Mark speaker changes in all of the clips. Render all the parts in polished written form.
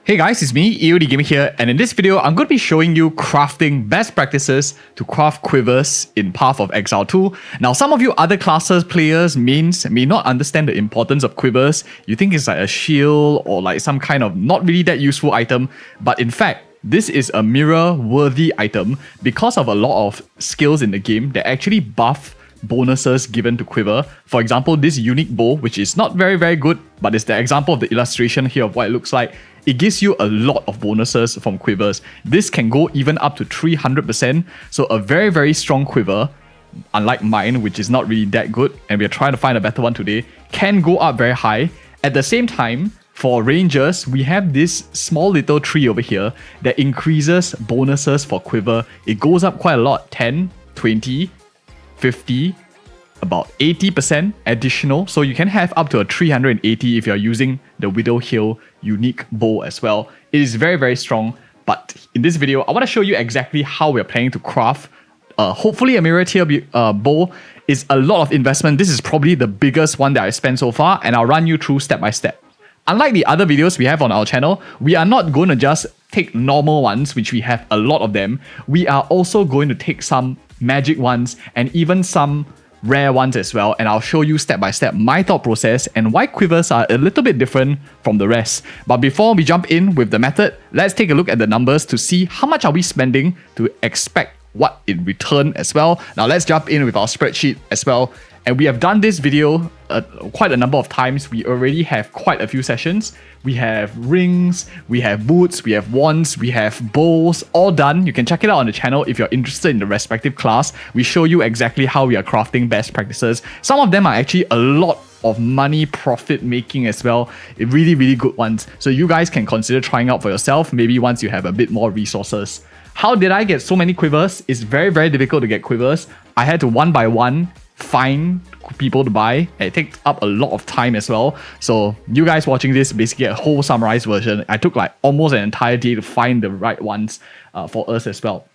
Speaker 1: Hey guys, it's me, EODGamer here, and in this video, I'm going to be showing you crafting best practices to craft Quivers in Path of Exile 2. Now, some of you other classes, players, mains may not understand the importance of Quivers. You think it's like a shield or like some kind of not really that useful item, but in fact, this is a mirror-worthy item because of a lot of skills in the game that actually buff bonuses given to Quiver. For example, this unique bow, which is not very good, but it's the example of the illustration here of what it looks like. It gives you a lot of bonuses from Quivers. This can go even up to 300%, so a very strong Quiver, unlike mine, which is not really that good, and we're trying to find a better one today, can go up very high. At the same time, for rangers, we have this small little tree over here that increases bonuses for Quiver. It goes up quite a lot, 10, 20, 50, about 80% additional, so you can have up to a 380 if you're using the Widow Hill unique bow as well. It is very strong, but in this video, I want to show you exactly how we're planning to craft hopefully a mirror tier bow. Is a lot of investment. This is probably the biggest one that I spent so far, and I'll run you through step by step. Unlike the other videos we have on our channel, we are not going to just take normal ones, which we have a lot of them. We are also going to take some magic ones and even some rare ones as well, and I'll show you step by step my thought process and why Quivers are a little bit different from the rest. But before we jump in with the method, let's take a look at the numbers to see how much are we spending to expect what in return as well. Now let's jump in with our spreadsheet as well. And we have done this video quite a number of times. We already have quite a few sessions. We have rings, we have boots, we have wands, we have bowls, all done. You can check it out on the channel if you're interested in the respective class. We show you exactly how we are crafting best practices. Some of them are actually a lot of money profit making as well. Really good ones. So you guys can consider trying out for yourself, maybe once you have a bit more resources. How did I get so many Quivers? It's very difficult to get Quivers. I had to one by one find people to buy. It takes up a lot of time as well. So you guys watching this basically a whole summarized version. I took like almost an entire day to find the right ones for us as well.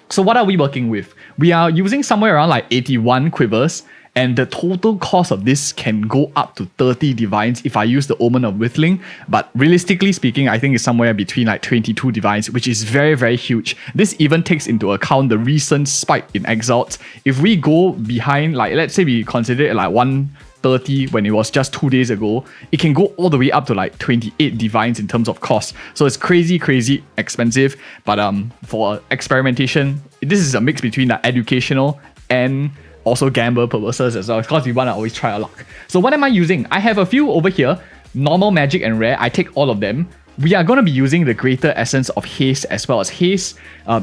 Speaker 1: So what are we working with? We are using somewhere around like 81 Quivers, and the total cost of this can go up to 30 divines if I use the Omen of Whittling. But realistically speaking, I think it's somewhere between like 22 divines, which is very huge. This even takes into account the recent spike in exiles. If we go behind, like let's say we consider it like 130 when it was just 2 days ago, it can go all the way up to like 28 divines in terms of cost. So it's crazy expensive. But for experimentation, this is a mix between the educational and also gamble purposes as well, because we want to always try our luck. So what am I using? I have a few over here, normal, magic, and rare. I take all of them. We are going to be using the Greater Essence of Haste as well as Haste.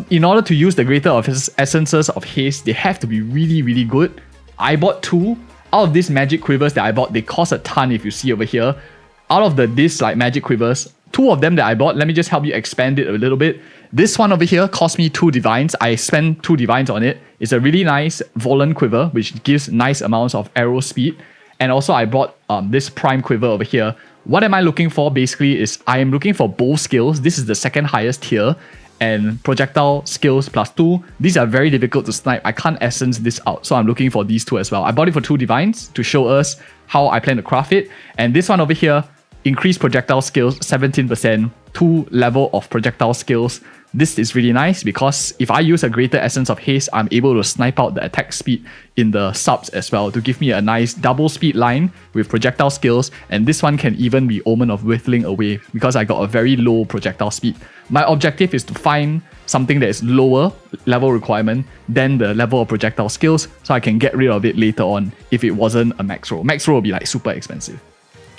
Speaker 1: In order to use the Greater Essences of Haste, they have to be really good. I bought 2. Out of these magic Quivers that I bought, they cost a ton if you see over here. Out of this like magic Quivers, 2 of them that I bought, let me just help you expand it a little bit. This one over here cost me 2 divines. I spent 2 divines on it. It's a really nice Volant Quiver, which gives nice amounts of arrow speed. And also I bought this Prime Quiver over here. What am I looking for basically is I am looking for bow skills. This is the second highest tier. And projectile skills +2. These are very difficult to snipe. I can't essence this out, so I'm looking for these 2 as well. I bought it for 2 divines to show us how I plan to craft it. And this one over here, increased projectile skills 17%, 2 level of projectile skills. This is really nice because if I use a Greater Essence of Haste, I'm able to snipe out the attack speed in the subs as well to give me a nice double speed line with projectile skills. And this one can even be Omen of Whittling away because I got a very low projectile speed. My objective is to find something that is lower level requirement than the level of projectile skills, so I can get rid of it later on if it wasn't a max roll. Max roll will be like super expensive.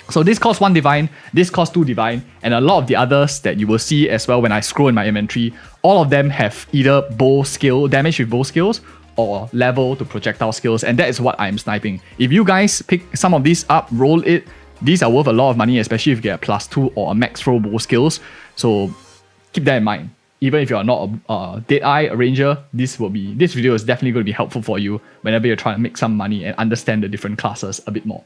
Speaker 1: So this costs 1 divine, this costs 2 divine, and a lot of the others that you will see as well when I scroll in my inventory, all of them have either bow skill, damage with bow skills, or level to projectile skills, and that is what I'm sniping. If you guys pick some of these up, roll it, these are worth a lot of money, especially if you get a +2 or a max roll bow skills. So keep that in mind. Even if you're not a Deadeye, a ranger, this video is definitely going to be helpful for you whenever you're trying to make some money and understand the different classes a bit more.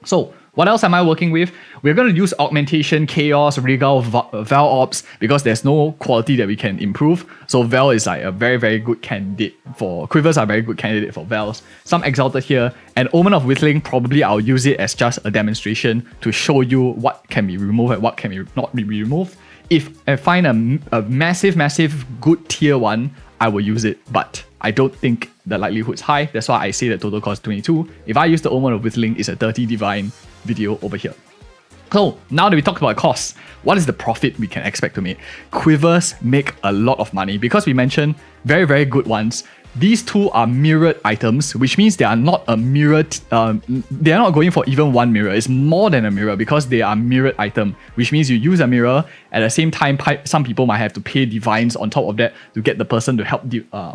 Speaker 1: So what else am I working with? We're going to use Augmentation, Chaos, Regal, Val Ops because there's no quality that we can improve. So Val is like a very, very good candidate for... Quivers are a very good candidate for Vals. Some Exalted here. And Omen of Whistling, probably I'll use it as just a demonstration to show you what can be removed and what can not be removed. If I find a massive good tier 1, I will use it, but I don't think the likelihood is high. That's why I say the total cost 22. If I use the Omen of Whistling, it's a 30 divine video over here. So now that we talked about costs, what is the profit we can expect to make? Quivers make a lot of money because we mentioned very, very good ones. These two are mirrored items, which means they are not a mirrored, they are not going for even one mirror. It's more than a mirror because they are mirrored item, which means you use a mirror. At the same time, some people might have to pay divines on top of that to get the person to help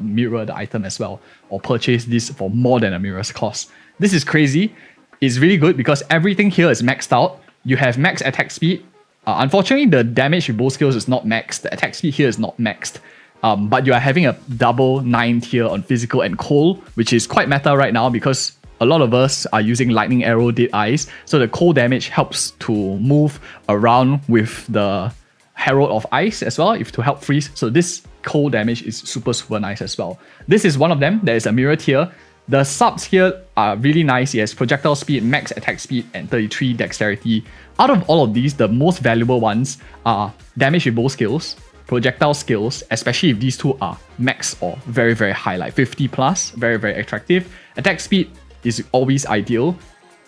Speaker 1: mirror the item as well, or purchase this for more than a mirror's cost. This is crazy. It's really good because everything here is maxed out. You have max attack speed. Unfortunately, the damage with both skills is not maxed. The attack speed here is not maxed. But you are having a double 9 tier on physical and cold, which is quite meta right now because a lot of us are using lightning arrow, dead eyes. So the cold damage helps to move around with the Herald of Ice as well, to help freeze. So this cold damage is super nice as well. This is one of them. There is a mirror tier. The subs here are really nice. Yes, projectile speed, max attack speed, and 33 dexterity. Out of all of these, the most valuable ones are damage with both skills, projectile skills, especially if these two are max or very, very high, like 50 plus, very, very attractive. Attack speed is always ideal.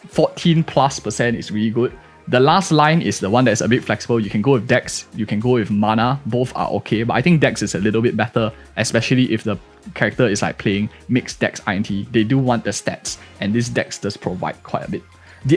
Speaker 1: 14+% is really good. The last line is the one that's a bit flexible. You can go with Dex, you can go with Mana, both are okay, but I think Dex is a little bit better, especially if the character is like playing mixed Dex INT. They do want the stats, and this Dex does provide quite a bit.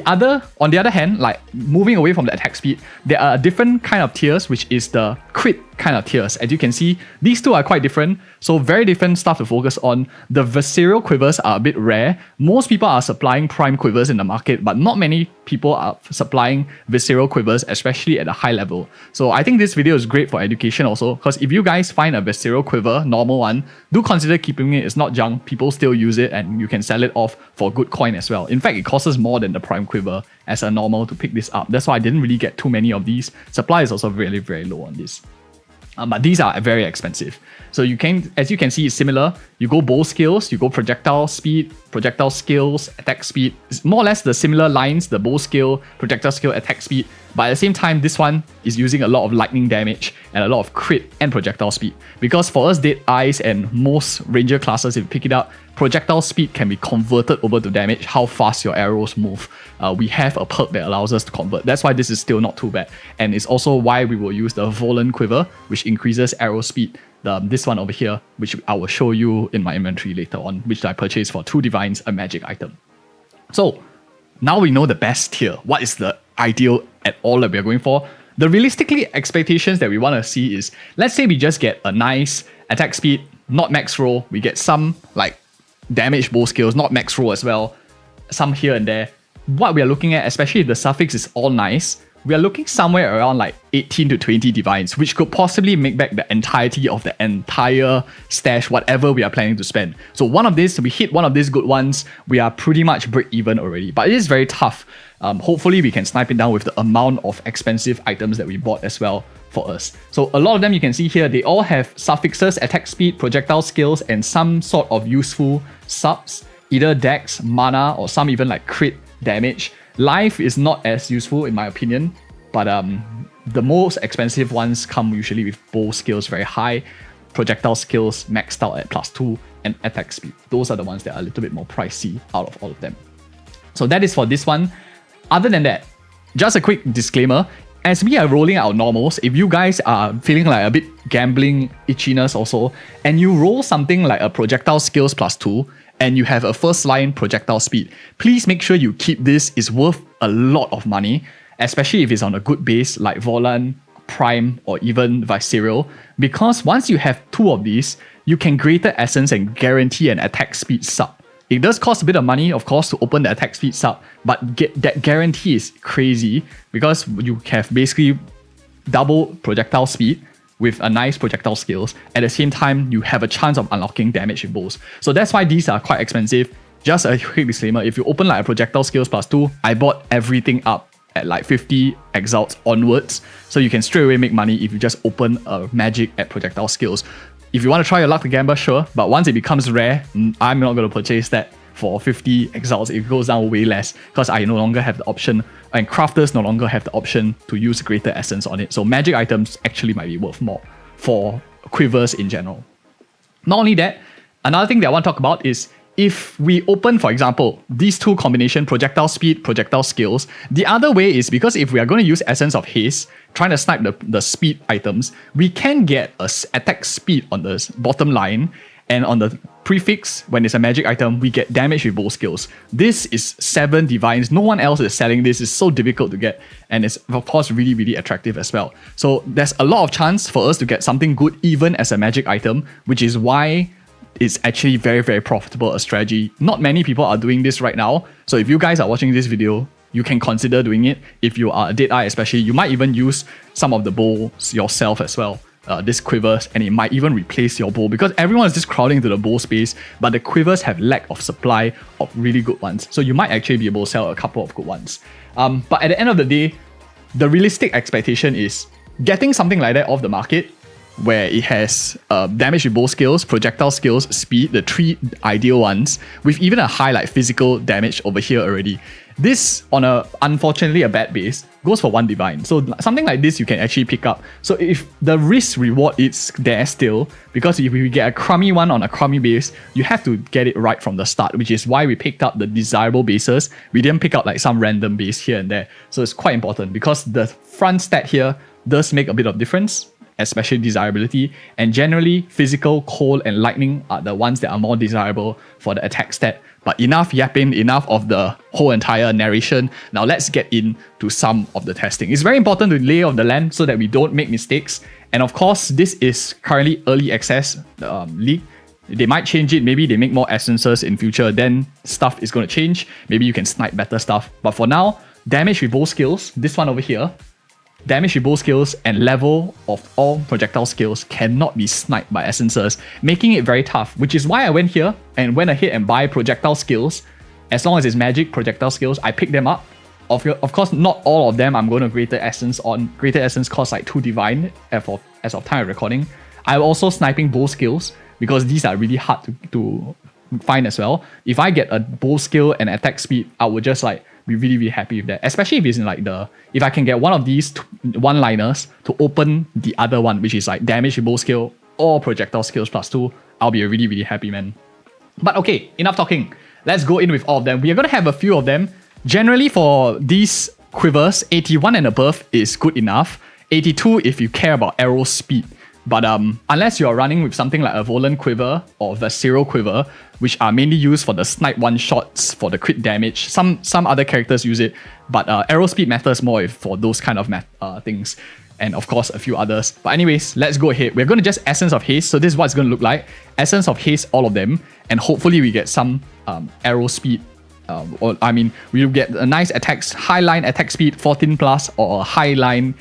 Speaker 1: On the other hand, like moving away from the attack speed, there are different kind of tiers, which is the crit kind of tiers. As you can see, these two are quite different, so very different stuff to focus on. The visceral quivers are a bit rare. Most people are supplying prime quivers in the market, but not many people are supplying visceral quivers, especially at a high level. So I think this video is great for education also, because if you guys find a visceral quiver, normal one, do consider keeping it. It's not junk. People still use it, and you can sell it off for good coin as well. In fact, it costs more than the prime quiver as a normal to pick this up. That's why I didn't really get too many of these. Supply is also really, very low on this. But these are very expensive. So you can, as you can see, it's similar. You go bow skills, you go projectile speed, projectile skills, attack speed. It's more or less the similar lines, the bow skill, projectile skill, attack speed. But at the same time, this one is using a lot of lightning damage and a lot of crit and projectile speed. Because for us, Dead Eyes and most ranger classes, if you pick it up, projectile speed can be converted over to damage, how fast your arrows move. We have a perk that allows us to convert. That's why this is still not too bad. And it's also why we will use the Volant Quiver, which increases arrow speed. This one over here, which I will show you in my inventory later on, which I purchased for 2 divines, a magic item. So now we know the best tier. What is the ideal at all that we are going for? The realistically expectations that we want to see is, let's say we just get a nice attack speed, not max roll. We get some like damage bow skills, not max roll as well, some here and there. What we are looking at, especially if the suffix is all nice, we are looking somewhere around like 18 to 20 divines, which could possibly make back the entirety of the entire stash, whatever we are planning to spend. So we hit one of these good ones, we are pretty much break even already. But it is very tough. Hopefully we can snipe it down with the amount of expensive items that we bought as well for us. So a lot of them you can see here, they all have suffixes, attack speed, projectile skills, and some sort of useful subs, either dex, mana, or some even like crit damage. Life is not as useful in my opinion, but the most expensive ones come usually with bow skills very high, projectile skills maxed out at +2, and attack speed. Those are the ones that are a little bit more pricey out of all of them. So that is for this one. Other than that, just a quick disclaimer, as we are rolling out normals, if you guys are feeling like a bit gambling itchiness also, and you roll something like a projectile skills +2, and you have a first line projectile speed, please make sure you keep this. It's worth a lot of money, especially if it's on a good base like Volant, Prime, or even Visceral, because once you have 2 of these, you can Greater Essence and guarantee an attack speed sub. It does cost a bit of money, of course, to open the attack speed sub, but that guarantee is crazy because you have basically double projectile speed with a nice projectile skills. At the same time, you have a chance of unlocking damage with bows. So that's why these are quite expensive. just a quick disclaimer, if you open like a projectile skills +2, I bought everything up at like 50 exalts onwards, so you can straight away make money if you just open a magic at projectile skills. If you want to try your luck to gamble, sure, but once it becomes rare, I'm not going to purchase that for 50 exalts. It goes down way less because I no longer have the option, and crafters no longer have the option to use greater essence on it. So magic items actually might be worth more for quivers in general. Not only that, another thing that I want to talk about is if we open, for example, these two combination, projectile speed, projectile skills, the other way is because if we are going to use Essence of Haste, trying to snipe the speed items, we can get a attack speed on the bottom line, and on the prefix, when it's a magic item, we get damage with both skills. This is 7 divines. No one else is selling this. It's so difficult to get, and it's of course really, really attractive as well. So there's a lot of chance for us to get something good even as a magic item, which is why it's actually very, very profitable a strategy. Not many people are doing this right now. So if you guys are watching this video, you can consider doing it. If you are a Deadeye especially, you might even use some of the bows yourself as well. This quivers, and it might even replace your bow because everyone is just crowding into the bow space, but the quivers have lack of supply of really good ones. So you might actually be able to sell a couple of good ones. But at the end of the day, the realistic expectation is getting something like that off the market where it has damage with bow skills, projectile skills, speed, the 3 ideal ones, with even a high like physical damage over here already. This, on unfortunately a bad base, goes for 1 divine. So something like this you can actually pick up. So if the risk reward is there still, because if we get a crummy one on a crummy base, you have to get it right from the start, which is why we picked up the desirable bases. We didn't pick up like some random base here and there. So it's quite important because the front stat here does make a bit of difference, especially desirability, and generally physical, cold, and lightning are the ones that are more desirable for the attack stat. But enough yapping, enough of the whole entire narration. Now let's get into some of the testing. It's very important to lay off the land so that we don't make mistakes. And of course, this is currently early access league. They might change it, maybe they make more essences in future, then stuff is going to change. Maybe you can snipe better stuff. But for now, damage with bow skills, this one over here, damage with bow skills and level of all projectile skills cannot be sniped by essences, making it very tough, which is why I went here and went ahead and buy projectile skills. As long as it's magic projectile skills, I pick them up. Of course, not all of them I'm going to greater essence on. Greater essence costs like 2 divine as of time of recording. I'm also sniping bow skills because these are really hard to find as well. If I get a bow skill and attack speed, I would just like be really, really happy with that. Especially if it's in like if I can get one of these one-liners to open the other one, which is like damage with bow skill or projectile skills +2, I'll be really, really happy, man. But okay, enough talking. Let's go in with all of them. We are going to have a few of them. Generally for these quivers, 81 and above is good enough. 82 if you care about arrow speed. But unless you're running with something like a Volant Quiver or Visceral Quiver, which are mainly used for the snipe one-shots for the crit damage, some other characters use it, but arrow speed matters more for those kind of things. And of course, a few others. But anyways, let's go ahead. We're going to just Essence of Haste. So this is what it's going to look like. Essence of Haste, all of them. And hopefully we get some arrow speed. We'll get a nice attacks, high line attack speed 14 plus, or a high line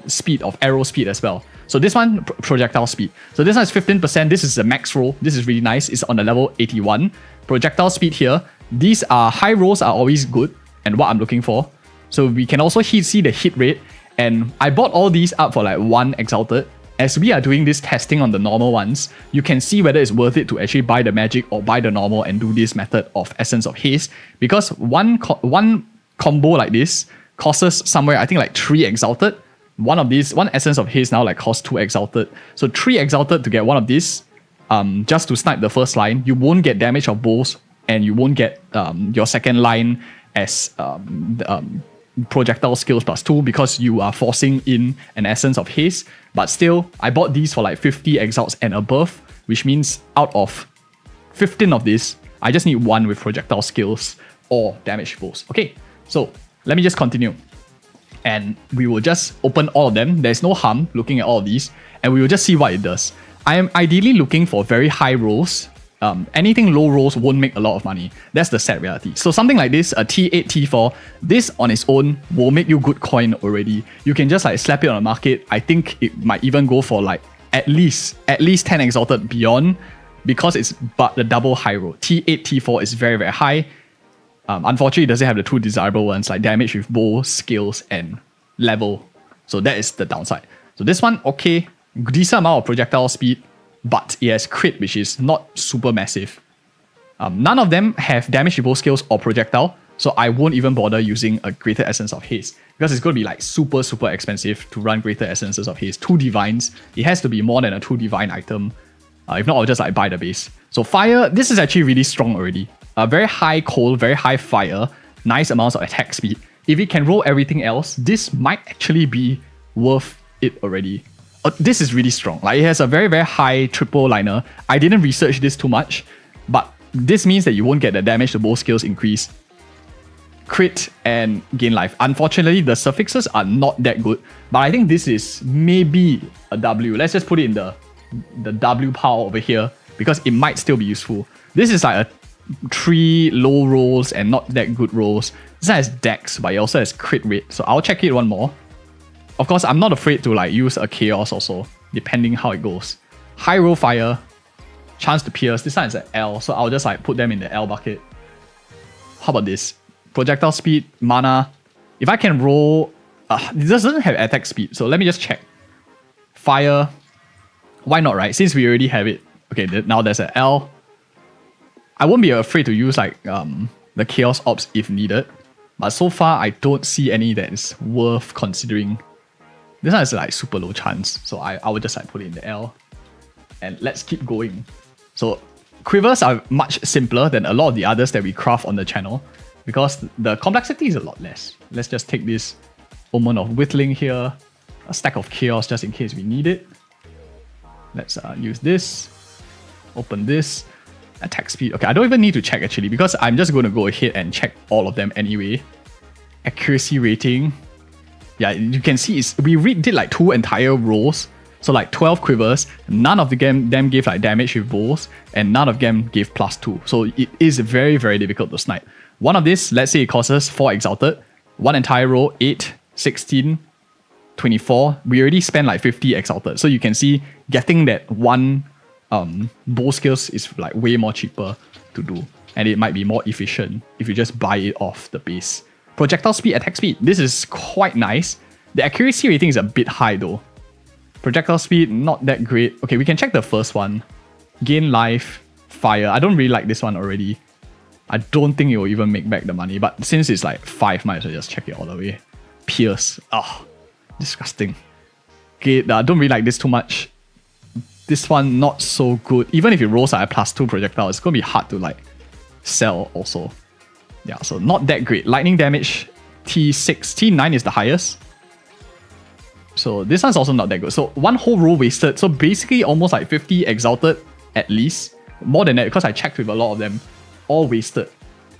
Speaker 1: speed of arrow speed as well. So this one, projectile speed. So this one is 15%. This is the max roll. This is really nice. It's on the level 81. Projectile speed here. These are high rolls are always good and what I'm looking for. So we can also see the hit rate. And I bought all these up for like 1 exalted. As we are doing this testing on the normal ones, you can see whether it's worth it to actually buy the magic or buy the normal and do this method of Essence of Haste. Because one combo like this costs somewhere, I think like 3 exalted. One Essence of Haste now like costs 2 exalted. So 3 exalted to get one of these, just to snipe the first line. You won't get damage of bows, and you won't get your second line as projectile skills +2 because you are forcing in an Essence of Haste. But still, I bought these for like 50 exalts and above, which means out of 15 of this, I just need 1 with projectile skills or damage bows. Okay, so let me just continue. And we will just open all of them. There's no harm looking at all of these, and we will just see what it does. I am ideally looking for very high rolls. Anything low rolls won't make a lot of money. That's the sad reality. So something like this, a T8, T4, this on its own will make you good coin already. You can just like slap it on the market. I think it might even go for like at least 10 exalted beyond because it's but the double high roll. T8, T4 is very, very high. Unfortunately, it doesn't have the two desirable ones like damage with bow, skills, and level. So that is the downside. So this one, okay, decent amount of projectile speed, but it has crit, which is not super massive. None of them have damage with bow, skills, or projectile. So I won't even bother using a Greater Essence of Haste because it's going to be like super, super expensive to run Greater Essences of Haste. 2 Divines. It has to be more than a 2 Divine item. If not, I'll just like buy the base. So fire, this is actually really strong already. Very high cold, very high fire, nice amounts of attack speed. If it can roll everything else, this might actually be worth it already. This is really strong. Like it has a very, very high triple liner. I didn't research this too much, but this means that you won't get the damage to both skills increase, crit, and gain life. Unfortunately, the suffixes are not that good, but I think this is maybe a W. Let's just put it in the W pile over here because it might still be useful. This is like a 3 low rolls and not that good rolls. This has dex, but it also has crit rate, so I'll check it one more. Of course, I'm not afraid to like use a chaos also, depending how it goes. High roll fire, chance to pierce. This one is an L, so I'll just like put them in the L bucket. How about this? Projectile speed, mana. If I can roll, this doesn't have attack speed, so let me just check. Fire, why not, right? Since we already have it. Okay, now there's an L. I won't be afraid to use like the Chaos Ops if needed, but so far I don't see any that is worth considering. This one is like super low chance, so I would just like put it in the L. And let's keep going. So Quivers are much simpler than a lot of the others that we craft on the channel because the complexity is a lot less. Let's just take this Omen of Whittling here, a stack of Chaos just in case we need it. Let's use this, open this, attack speed. Okay, I don't even need to check actually because I'm just going to go ahead and check all of them anyway. Accuracy rating. Yeah, you can see we did like 2 entire rolls. So like 12 quivers, none of them gave like damage with bows, and none of them gave +2. So it is very, very difficult to snipe. One of this, let's say it costs us 4 exalted, 1 entire roll, 8, 16, 24. We already spent like 50 exalted. So you can see getting that one bow skills is like way more cheaper to do. And it might be more efficient if you just buy it off the base. Projectile speed, attack speed. This is quite nice. The accuracy rating is a bit high though. Projectile speed, not that great. Okay, we can check the first one. Gain life, fire. I don't really like this one already. I don't think it will even make back the money. But since it's like 5, might as well just check it all the way. Pierce. Oh, disgusting. Okay, I don't really like this too much. This one, not so good. Even if it rolls at a +2 projectile, it's going to be hard to like sell also. Yeah, so not that great. Lightning damage, T6. T9 is the highest. So this one's also not that good. So one whole roll wasted. So basically almost like 50 exalted at least. More than that because I checked with a lot of them. All wasted.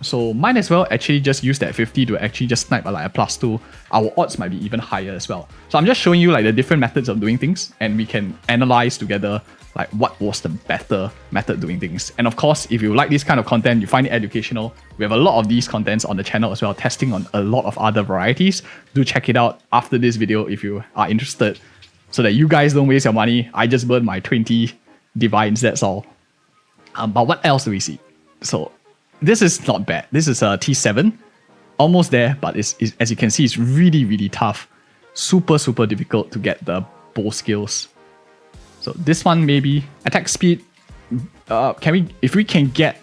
Speaker 1: So might as well actually just use that 50 to actually just snipe like a +2. Our odds might be even higher as well. So I'm just showing you like the different methods of doing things and we can analyze together like what was the better method doing things. And of course, if you like this kind of content, you find it educational, we have a lot of these contents on the channel as well, testing on a lot of other varieties. Do check it out after this video if you are interested, so that you guys don't waste your money. I just burned my 20 divines, that's all. But what else do we see? So this is not bad. This is a T7, almost there, but it's as you can see, it's really, really tough. Super, super difficult to get the bow skills. So this one maybe attack speed. If we can get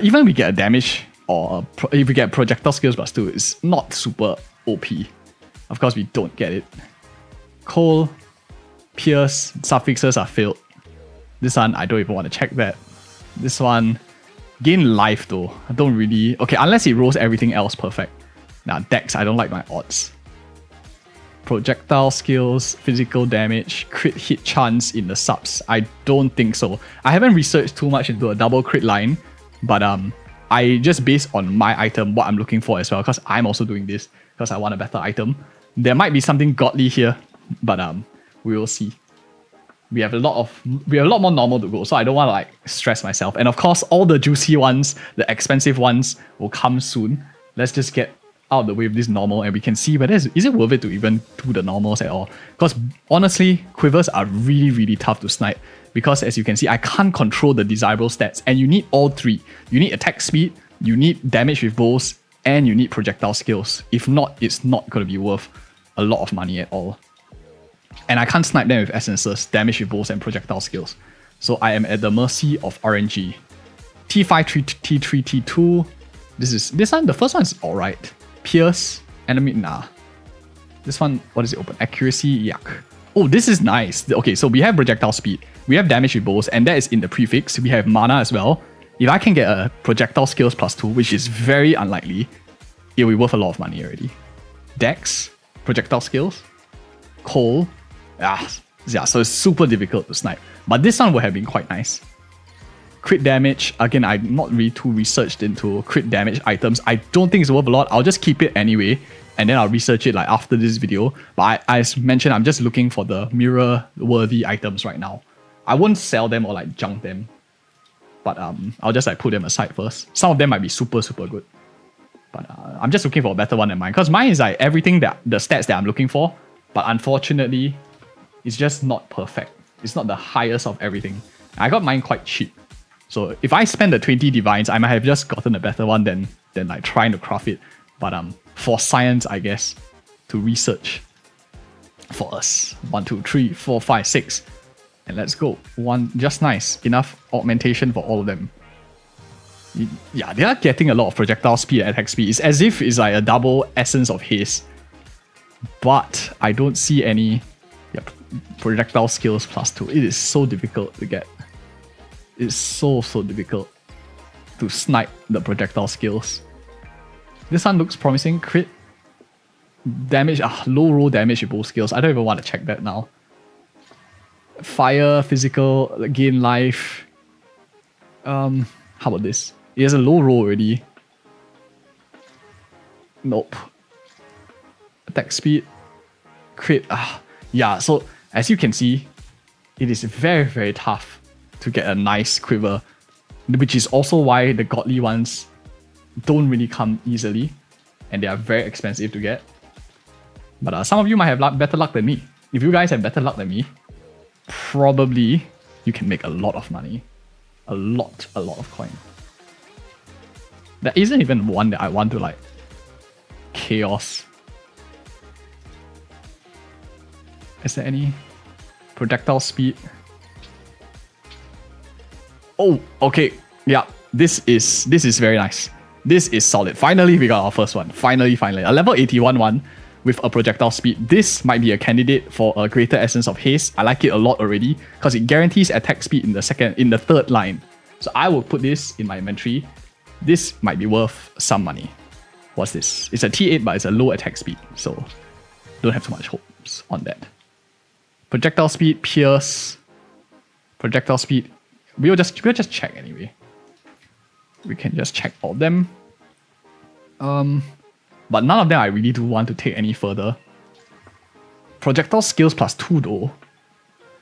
Speaker 1: even if we get a damage or if we get projectile skills but still it's not super OP. Of course we don't get it. Cold, pierce, suffixes are failed. This one I don't even want to check that. This one gain life though. I don't really unless it rolls everything else perfect. Now dex, I don't like my odds. Projectile skills, physical damage, crit hit chance in the subs. I don't think so. I haven't researched too much into a double crit line, but I just based on my item what I'm looking for as well, because I'm also doing this because I want a better item. There might be something godly here, but we will see. We have a lot more normal to go, so I don't want to like stress myself. And of course, all the juicy ones, the expensive ones will come soon. Let's just get out of the way with this normal and we can see whether is it worth it to even do the normals at all. Because honestly, Quivers are really, really tough to snipe. Because as you can see, I can't control the desirable stats. And you need all three. You need attack speed, you need damage with bows, and you need projectile skills. If not, it's not going to be worth a lot of money at all. And I can't snipe them with essences, damage with bows, and projectile skills. So I am at the mercy of RNG. T5, T3, T2. This one, the first one is alright. Pierce, enemy, nah. This one, what is it open? Accuracy, yuck. Oh, this is nice. Okay, so we have projectile speed. We have damage with bows, and that is in the prefix. We have mana as well. If I can get a projectile skills +2, which is very unlikely, it will be worth a lot of money already. Dex, projectile skills, coal. Yeah, so it's super difficult to snipe. But this one would have been quite nice. Crit damage, again, I'm not really too researched into crit damage items. I don't think it's worth a lot. I'll just keep it anyway, and then I'll research it like after this video. But as mentioned, I'm just looking for the mirror-worthy items right now. I won't sell them or like junk them, but I'll just like put them aside first. Some of them might be super, super good. But I'm just looking for a better one than mine, because mine is like everything that the stats that I'm looking for, but unfortunately, it's just not perfect. It's not the highest of everything. I got mine quite cheap. So if I spend the 20 divines, I might have just gotten a better one than like trying to craft it. But for science, I guess, to research for us. 1, 2, 3, 4, 5, 6. And let's go. One, just nice. Enough augmentation for all of them. Yeah, they are getting a lot of projectile speed and attack speed. It's as if it's like a double essence of haste. But I don't see any projectile skills +2. It is so difficult to get. It's so difficult to snipe the projectile skills. This one looks promising. Crit damage, low roll damage with both skills. I don't even want to check that now. Fire, physical, gain life. How about this? It has a low roll already. Nope. Attack speed. Crit. Yeah, so as you can see, it is very, very tough to get a nice Quiver, which is also why the godly ones don't really come easily, and they are very expensive to get. But some of you might have better luck than me. If you guys have better luck than me, probably you can make a lot of money. A lot of coin. There isn't even one that I want to like chaos. Is there any projectile speed? Oh, okay. Yeah, this is very nice. This is solid. Finally, we got our first one. Finally. A level 81 one with a projectile speed. This might be a candidate for a greater essence of haste. I like it a lot already because it guarantees attack speed in the third line. So I will put this in my inventory. This might be worth some money. What's this? It's a T8, but it's a low attack speed. So don't have too much hopes on that. Projectile speed, pierce, projectile speed. We'll just check anyway. We can just check all of them. But none of them I really do want to take any further. Projectile skills +2 though.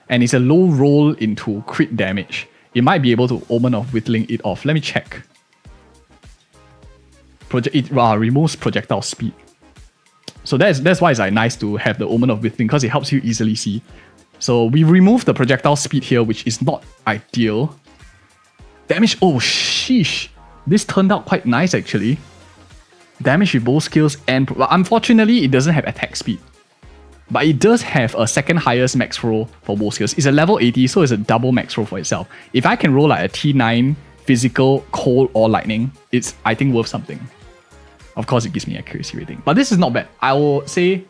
Speaker 1: And it's a low roll into crit damage. It might be able to Omen of Whittling it off. Let me check. It removes projectile speed. So that's why it's like nice to have the Omen of Whittling, because it helps you easily see. So we remove the projectile speed here, which is not ideal. Damage, oh sheesh. This turned out quite nice actually. Damage with both skills, and unfortunately it doesn't have attack speed. But it does have a second highest max roll for both skills. It's a level 80, so it's a double max roll for itself. If I can roll like a T9, physical, cold, or lightning, it's I think worth something. Of course it gives me accuracy rating. But this is not bad. I will say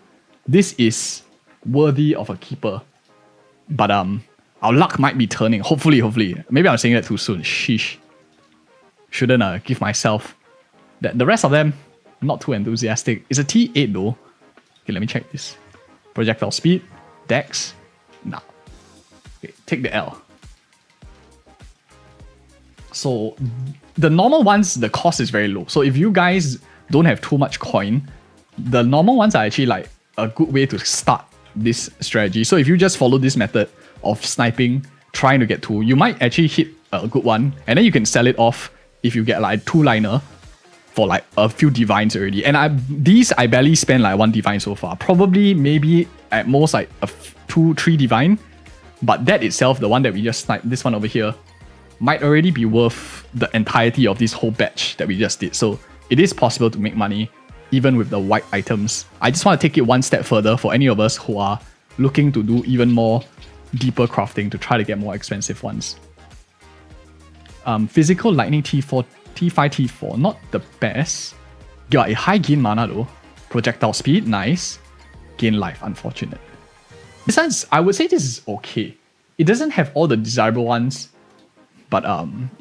Speaker 1: this is worthy of a keeper. But our luck might be turning. Hopefully. Maybe I'm saying that too soon. Sheesh. Shouldn't give myself that. The rest of them, not too enthusiastic. It's a T8 though. Okay, let me check this. Projectile speed, dex. Nah. Okay, take the L. So the normal ones, the cost is very low. So if you guys don't have too much coin, the normal ones are actually like a good way to start this strategy. So if you just follow this method of sniping, trying to get 2, you might actually hit a good one, and then you can sell it off if you get like a 2-liner. for like a few divines already. And I barely spent like 1 divine so far. Probably maybe at most like 2-3 divine. But that itself, the one that we just sniped, this one over here, might already be worth the entirety of this whole batch that we just did. So it is possible to make money even with the white items. I just want to take it one step further for any of us who are looking to do even more deeper crafting to try to get more expensive ones. Physical lightning T4, T5, T4, not the best. Got a high gain mana though. Projectile speed, nice. Gain life, unfortunate. Besides, I would say this is okay. It doesn't have all the desirable ones, but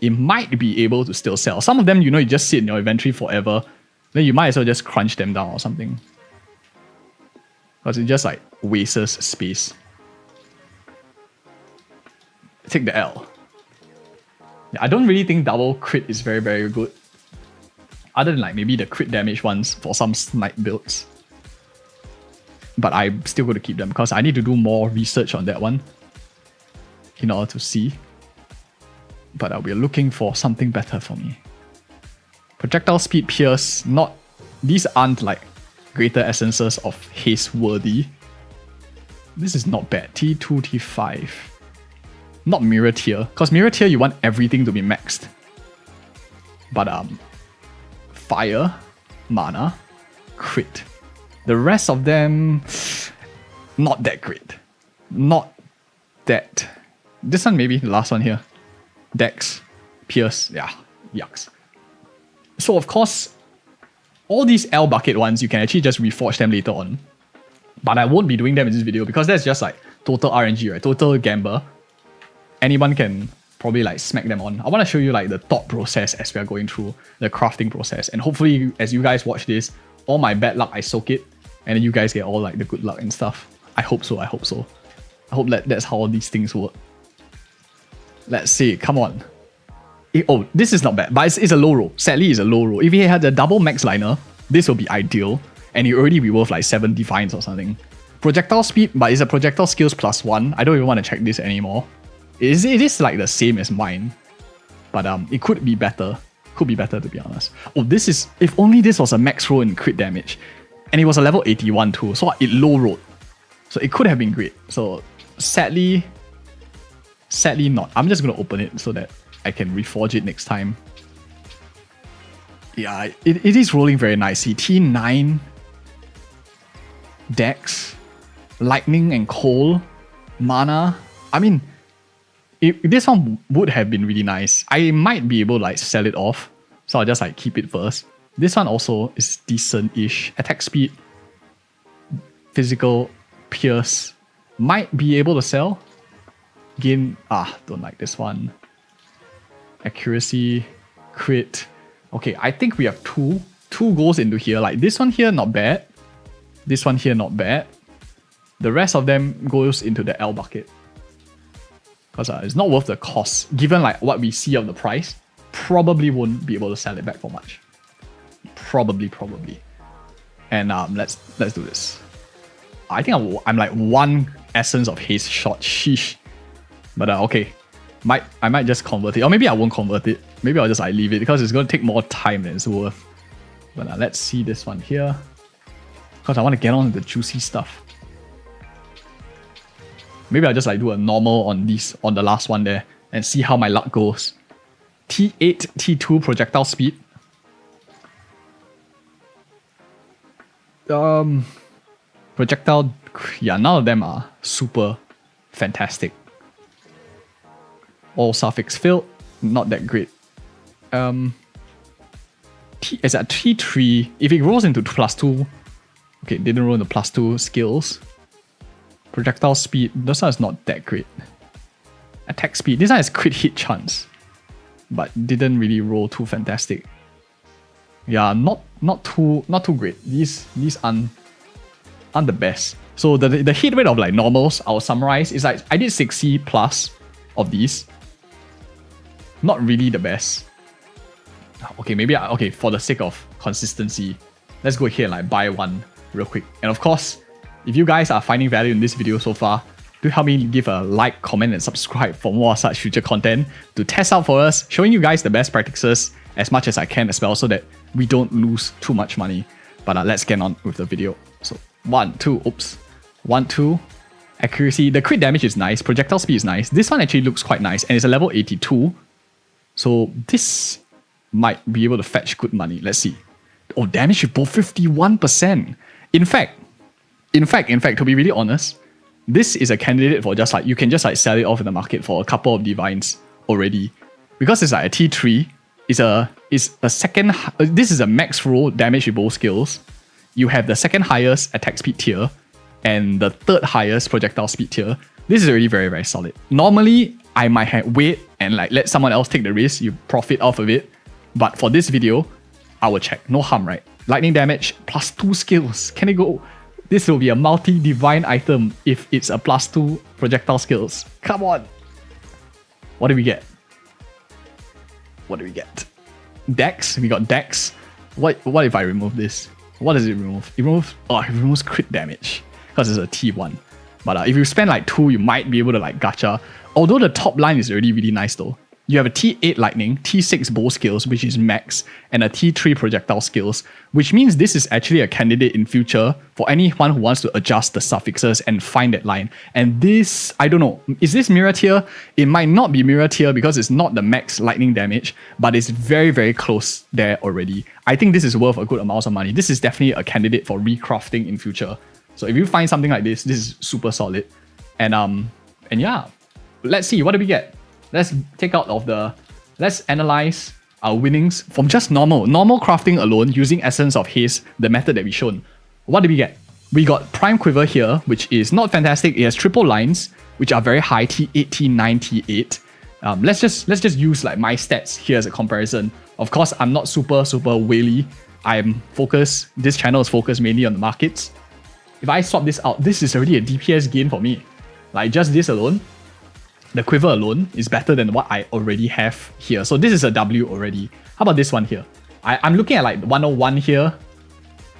Speaker 1: it might be able to still sell. Some of them, you know, you just sit in your inventory forever. Then you might as well just crunch them down or something. Because it just like wastes space. Take the L. Yeah, I don't really think double crit is very, very good. Other than like maybe the crit damage ones for some snipe builds. But I'm still going to keep them because I need to do more research on that one in order to see. But I'll be looking for something better for me. Projectile speed, pierce, not, these aren't like greater essences of haste worthy. This is not bad. T2, T5. Not mirror tier, because mirror tier you want everything to be maxed. But fire, mana, crit. The rest of them, not that great. Not that. This one maybe, the last one here. Dex, pierce, yeah, yucks. So of course, all these L bucket ones, you can actually just reforge them later on. But I won't be doing them in this video because that's just like total RNG, right? Total gamble. Anyone can probably like smack them on. I want to show you like the thought process as we are going through the crafting process. And hopefully as you guys watch this, all my bad luck, I soak it. And then you guys get all like the good luck and stuff. I hope so, I hope so. I hope that's how all these things work. Let's see, come on. Oh, this is not bad, but it's a low roll. Sadly, it's a low roll. If he had a double max liner, this will be ideal. And it already be worth like 7 defines or something. Projectile speed, but it's a projectile skills +1. I don't even want to check this anymore. It is like the same as mine. But it could be better. Could be better to be honest. Oh, this is, if only this was a max roll in crit damage. And it was a level 81 too, so it low rolled. So it could have been great. So sadly not. I'm just going to open it so that I can reforge it next time. Yeah, it is rolling very nicely. T9, Dex, Lightning and Coal, Mana. I mean, this one would have been really nice. I might be able to like sell it off. So I'll just like keep it first. This one also is decent-ish. Attack speed, physical, pierce. Might be able to sell. Gain, don't like this one. Accuracy, crit. Okay, I think we have two goes into here. Like this one here, not bad. This one here, not bad. The rest of them goes into the L bucket. Because it's not worth the cost. Given like what we see of the price, probably won't be able to sell it back for much. Probably. And let's do this. I think I'm like 1 essence of haste short. Sheesh. But okay. I might just convert it. Or maybe I won't convert it. Maybe I'll just like leave it because it's going to take more time than it's worth. But let's see this one here. Because I want to get on the juicy stuff. Maybe I'll just like do a normal on the last one there and see how my luck goes. T8, T2 projectile speed. Projectile, yeah, none of them are super fantastic. All suffix filled, not that great. It's at T3. If it rolls into +2, okay, it didn't roll into +2 skills. Projectile speed, this one is not that great. Attack speed, this one has crit hit chance, but didn't really roll too fantastic. Yeah, not too great. These aren't the best. So the hit rate of like normals, I'll summarize, is like I did 60 plus of these. Not really the best. Okay, maybe okay, for the sake of consistency, let's go here and like buy one real quick. And of course, if you guys are finding value in this video so far, do help me give a like, comment, and subscribe for more such future content to test out for us, showing you guys the best practices as much as I can as well so that we don't lose too much money. But let's get on with the video. So 1, 2, oops. 1, 2. Accuracy. The crit damage is nice. Projectile speed is nice. This one actually looks quite nice and it's a level 82. So this might be able to fetch good money. Let's see. Oh, damage with both 51%. In fact, to be really honest, this is a candidate for just like, you can just like sell it off in the market for a couple of divines already. Because it's like a T3, it's a second, this is a max roll damage with both skills. You have the second highest attack speed tier and the third highest projectile speed tier. This is already very, very solid. Normally, I might have wait and like let someone else take the risk, you profit off of it. But for this video, I will check. No harm, right? Lightning damage plus 2 skills. Can it go? This will be a multi-divine item if it's a plus 2 projectile skills. Come on. What do we get? What do we get? Dex. We got Dex. What if I remove this? What does it remove? It removes crit damage because it's a T1. But if you spend like 2, you might be able to like gacha. Although the top line is already really nice though. You have a T8 lightning, T6 bow skills, which is max, and a T3 projectile skills, which means this is actually a candidate in future for anyone who wants to adjust the suffixes and find that line. And this, I don't know, is this mirror tier? It might not be mirror tier because it's not the max lightning damage, but it's very, very close there already. I think this is worth a good amount of money. This is definitely a candidate for recrafting in future. So if you find something like this, this is super solid. And yeah, let's see, what do we get? Let's take out of the, let's analyze our winnings from just normal crafting alone using Essence of Haste, the method that we shown. What did we get? We got Prime Quiver here, which is not fantastic. It has triple lines, which are very high, T8, T9, T8. Let's just use like my stats here as a comparison. Of course, I'm not super whaley. I'm focused, this channel is focused mainly on the markets. If I swap this out, this is already a DPS gain for me. Like just this alone. The Quiver alone is better than what I already have here. So this is a W already. How about this one here? I'm looking at like 101 here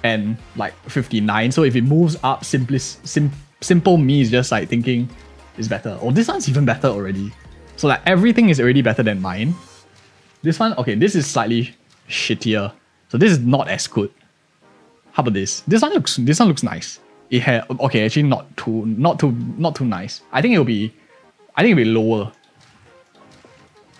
Speaker 1: and like 59. So if it moves up, simple me is just like thinking it's better. Oh, this one's even better already. So like everything is already better than mine. This one, okay, this is slightly shittier. So this is not as good. How about this? This one looks nice. It had, okay, actually not too nice. I think it'll be lower.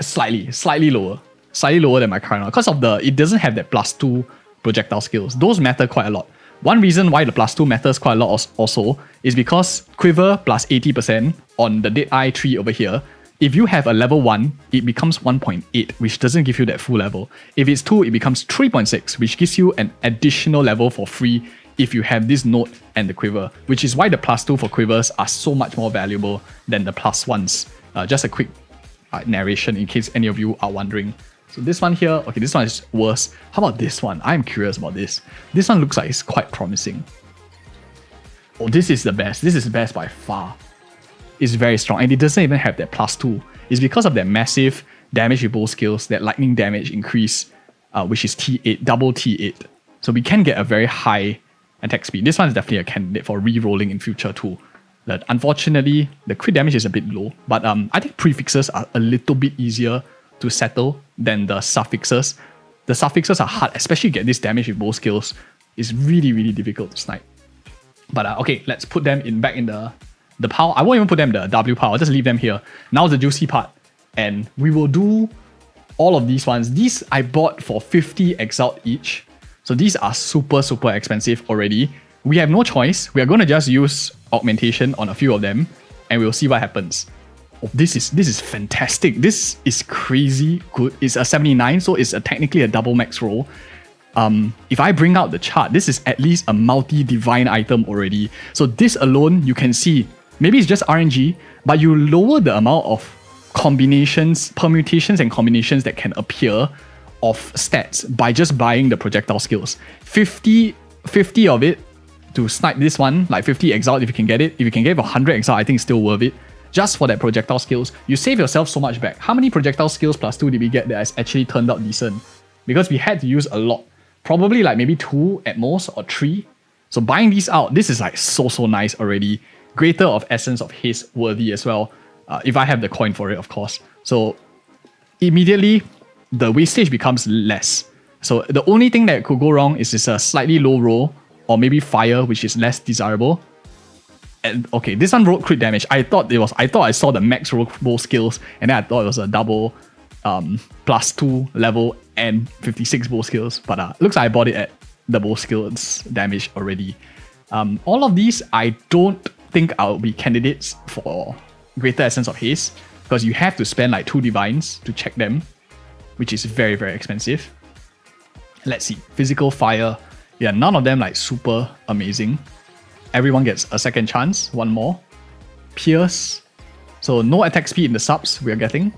Speaker 1: Slightly lower. Slightly lower than my current one. Because of it doesn't have that plus 2 projectile skills. Those matter quite a lot. One reason why the plus 2 matters quite a lot also is because Quiver plus 80% on the Deadeye tree over here. If you have a level 1, it becomes 1.8, which doesn't give you that full level. If it's 2, it becomes 3.6, which gives you an additional level for free if you have this note and the Quiver, which is why the plus 2 for Quivers are so much more valuable than the plus 1s. Just a quick narration in case any of you are wondering. So this one here, okay, this one is worse. How about this one? I'm curious about this. This one looks like it's quite promising. Oh, this is the best. This is the best by far. It's very strong and it doesn't even have that plus 2. It's because of that massive damage with both skills, that lightning damage increase, which is T8, double T8. So we can get a very high attack speed. This one is definitely a candidate for re-rolling in future too. But unfortunately, the crit damage is a bit low, but I think prefixes are a little bit easier to settle than the suffixes. The suffixes are hard, especially get this damage with both skills. It's really, really difficult to snipe. But okay, let's put them back in the pile. I won't even put them in the W pile, I'll just leave them here. Now the juicy part. And we will do all of these ones. These I bought for 50 Exile each. So these are super expensive already. We have no choice. We are going to just use augmentation on a few of them and we'll see what happens. Oh, this is fantastic. This is crazy good. It's a 79, so it's technically a double max roll. If I bring out the chart, this is at least a multi-divine item already. So this alone, you can see, maybe it's just RNG, but you lower the amount of combinations, permutations and combinations that can appear of stats by just buying the projectile skills. 50 of it to snipe this one, like 50 Exile if you can get it. If you can get 100 Exile, I think it's still worth it. Just for that projectile skills, you save yourself so much back. How many projectile skills plus 2 did we get that has actually turned out decent? Because we had to use a lot. Probably like maybe 2 at most or 3. So buying these out, this is like so nice already. Greater of Essence of Haste worthy as well. If I have the coin for it, of course. So immediately, the wastage becomes less. So the only thing that could go wrong is a slightly low roll, or maybe fire, which is less desirable. And okay, this one rolled crit damage. I thought I saw the max roll bow skills, and then I thought it was a double +2 level and 56 bow skills. But looks like I bought it at the bow skills damage already. All of these I don't think I'll be candidates for Greater Essence of Haste, because you have to spend like 2 divines to check them, which is very, very expensive. Let's see. Physical fire. Yeah, none of them like super amazing. Everyone gets a second chance, one more. Pierce. So no attack speed in the subs we're getting.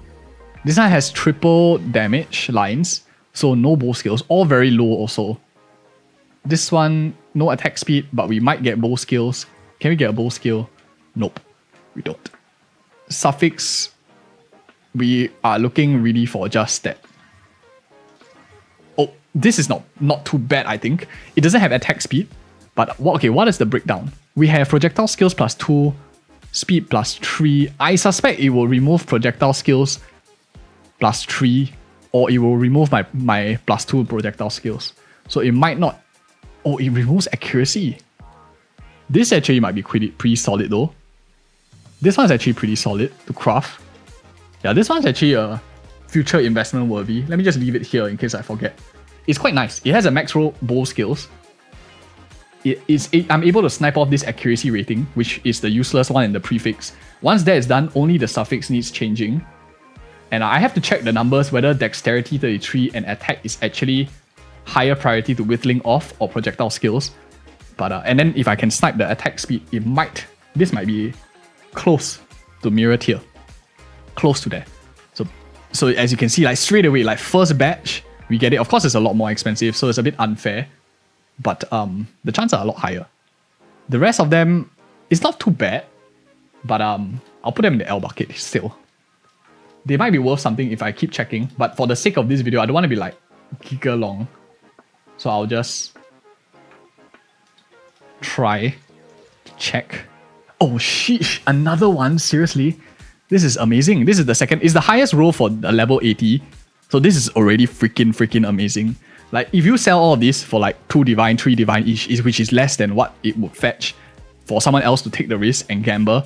Speaker 1: This one has triple damage lines, so no bow skills, all very low also. This one, no attack speed, but we might get bow skills. Can we get a bow skill? Nope, we don't. Suffix, we are looking really for just that. Oh, this is not too bad, I think. It doesn't have attack speed, but okay, what is the breakdown? We have projectile skills +2, speed +3. I suspect it will remove projectile skills +3, or it will remove my +2 projectile skills. So it might not. Oh, it removes accuracy. This actually might be pretty solid though. This one's actually pretty solid to craft. Yeah, this one's actually a future investment worthy. Let me just leave it here in case I forget. It's quite nice. It has a max roll bow skills. I'm able to snipe off this accuracy rating, which is the useless one in the prefix. Once that is done, only the suffix needs changing. And I have to check the numbers whether dexterity 33 and attack is actually higher priority to whittling off or projectile skills. But and then if I can snipe the attack speed, this might be close to mirror tier. Close to that. So as you can see, like straight away, like first batch, we get it. Of course, it's a lot more expensive, so it's a bit unfair. But the chances are a lot higher. The rest of them, it's not too bad. But I'll put them in the L bucket still. They might be worth something if I keep checking. But for the sake of this video, I don't want to be like giga long. So I'll just try to check. Oh shit, another one, seriously? This is amazing. This is the second, it's the highest roll for the level 80. So this is already freaking amazing. Like if you sell all of this for like 2 divine, 3 divine each, which is less than what it would fetch for someone else to take the risk and gamble,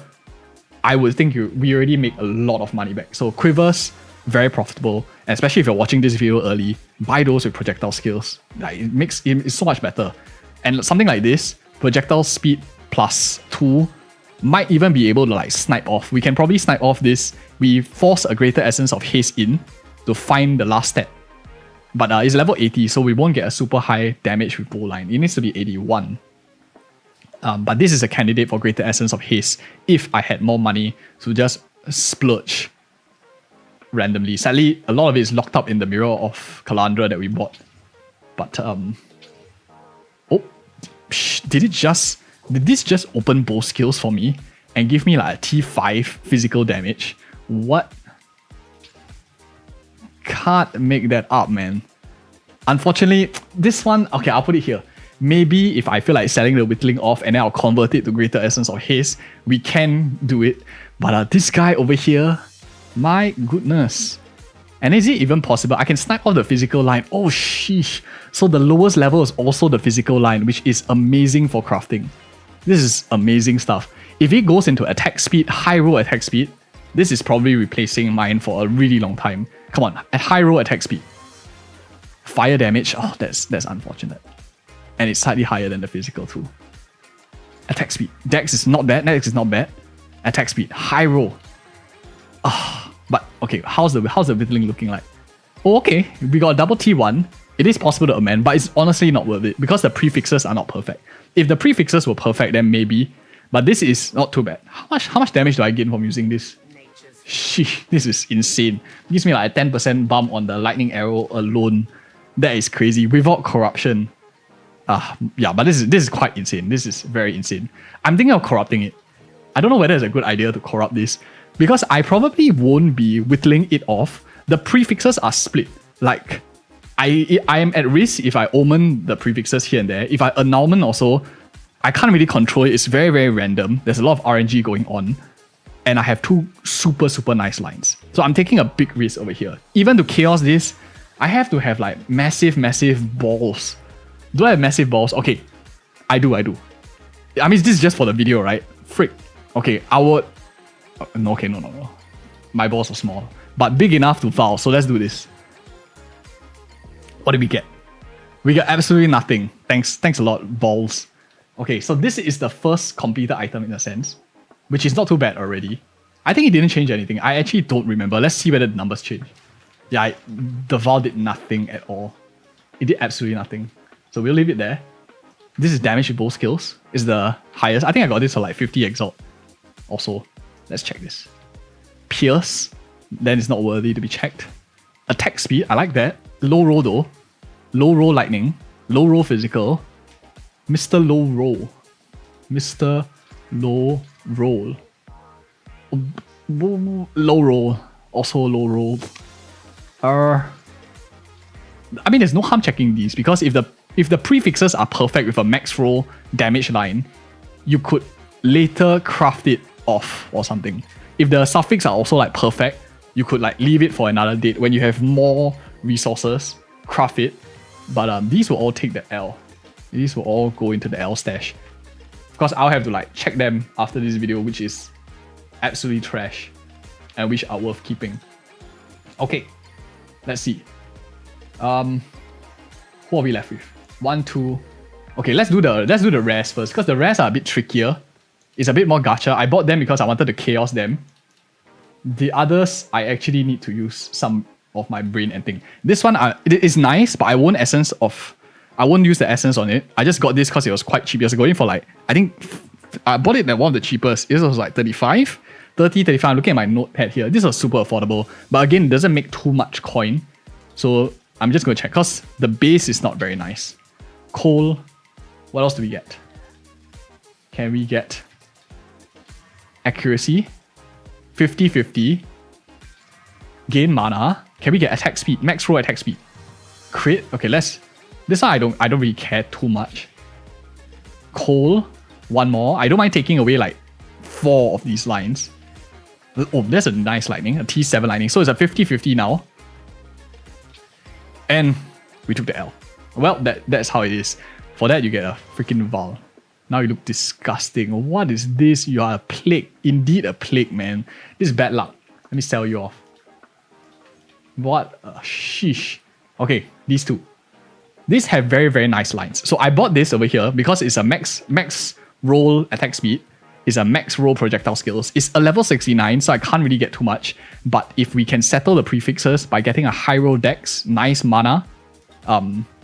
Speaker 1: I would think we already make a lot of money back. So Quivers, very profitable, and especially if you're watching this video early, buy those with projectile skills. Like it's so much better. And something like this, projectile speed +2, might even be able to like snipe off. We can probably snipe off this. We force a Greater Essence of Haste in to find the last stat. But it's level 80, so we won't get a super high damage with bow line. It needs to be 81. But this is a candidate for Greater Essence of Haste if I had more money to just splurge randomly. Sadly, a lot of it is locked up in the Mirror of Kalandra that we bought. But oh, did this just open bow skills for me and give me like a T5 physical damage? What? Can't make that up, man. Unfortunately, this one, okay, I'll put it here. Maybe if I feel like selling the whittling off and then I'll convert it to Greater Essence of Haste, we can do it. But this guy over here, my goodness. And is it even possible? I can snipe off the physical line. Oh, sheesh. So the lowest level is also the physical line, which is amazing for crafting. This is amazing stuff. If it goes into attack speed, high roll attack speed, this is probably replacing mine for a really long time. Come on, at high roll attack speed. Fire damage, oh, that's unfortunate. And it's slightly higher than the physical too. Attack speed, dex is not bad, dex is not bad. Attack speed, high roll. But okay, how's the whittling looking like? Oh, okay, we got a double T1. It is possible to amend, but it's honestly not worth it because the prefixes are not perfect. If the prefixes were perfect, then maybe. But this is not too bad. How much damage do I gain from using this? Sheesh, this is insane. It gives me like a 10% bump on the lightning arrow alone. That is crazy without corruption. Yeah, but this is quite insane. This is very insane. I'm thinking of corrupting it. I don't know whether it's a good idea to corrupt this because I probably won't be whittling it off. The prefixes are split. Like, I am at risk if I omen the prefixes here and there. If I annulment also, I can't really control it. It's very random. There's a lot of RNG going on. And I have 2 super nice lines. So I'm taking a big risk over here. Even to chaos this, I have to have like massive balls. Do I have massive balls? Okay, I do. I mean, this is just for the video, right? Frick. Okay, I would... No, okay, no. My balls are small. But big enough to foul, so let's do this. What did we get? We got absolutely nothing. Thanks a lot, balls. Okay, so this is the first completed item in a sense, which is not too bad already. I think it didn't change anything. I actually don't remember. Let's see whether the numbers change. Yeah, the Val did nothing at all. It did absolutely nothing. So we'll leave it there. This is damage with both skills. It's the highest. I think I got this for like 50 exalt. Also, let's check this. Pierce, then it's not worthy to be checked. Attack speed, I like that. Low roll though. Low roll lightning. Low roll physical. Mr. Low roll. Mr. Low roll. Low roll. Also low roll. I mean, there's no harm checking these because if the prefixes are perfect with a max roll damage line, you could later craft it off or something. If the suffix are also like perfect, you could like leave it for another date when you have more resources, craft it. But these will all take the L. These will all go into the L stash. Of course, I'll have to like check them after this video, which is absolutely trash and which are worth keeping. Okay, let's see. Who are we left with? 1, 2. Okay, let's do the rares first because the rares are a bit trickier. It's a bit more gacha. I bought them because I wanted to chaos them. The others, I actually need to use some of my brain and think. This one, it is nice, but I won't use the essence on it. I just got this because it was quite cheap. It was going for like, I think, I bought it at one of the cheapest. It was like 35, 30, 35. I'm looking at my notepad here. This was super affordable. But again, it doesn't make too much coin. So I'm just going to check because the base is not very nice. Coal. What else do we get? Can we get accuracy? 50-50. Gain mana. Can we get attack speed? Max roll attack speed. Crit. Okay, this one I don't really care too much. Coal. One more. I don't mind taking away like 4 of these lines. Oh, there's a nice lightning. A T7 lightning. So it's a 50-50 now. And we took the L. Well, that's how it is. For that, you get a freaking Val. Now you look disgusting. What is this? You are a plague. Indeed a plague, man. This is bad luck. Let me sell you off. What a sheesh. Okay, these two. These have very, very nice lines. So I bought this over here because it's a max roll attack speed. It's a max roll projectile skills. It's a level 69, so I can't really get too much. But if we can settle the prefixes by getting a high roll dex, nice mana,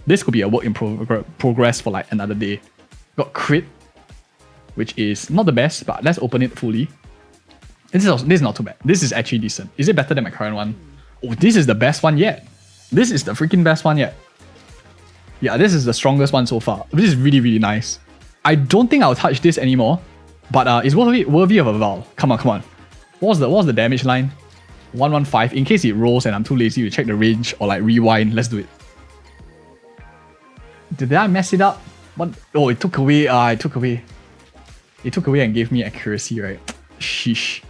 Speaker 1: this could be a work in progress for like another day. Got crit, which is not the best, but let's open it fully. This is not too bad. This is actually decent. Is it better than my current one? Oh, this is the best one yet. This is the freaking best one yet. Yeah, this is the strongest one so far. This is really, really nice. I don't think I'll touch this anymore, but it's worthy of a Val. Come on. What was the damage line? 115. In case it rolls and I'm too lazy to check the range or like rewind, let's do it. Did I mess it up? What? Oh, it took away. It took away and gave me accuracy, right? Sheesh.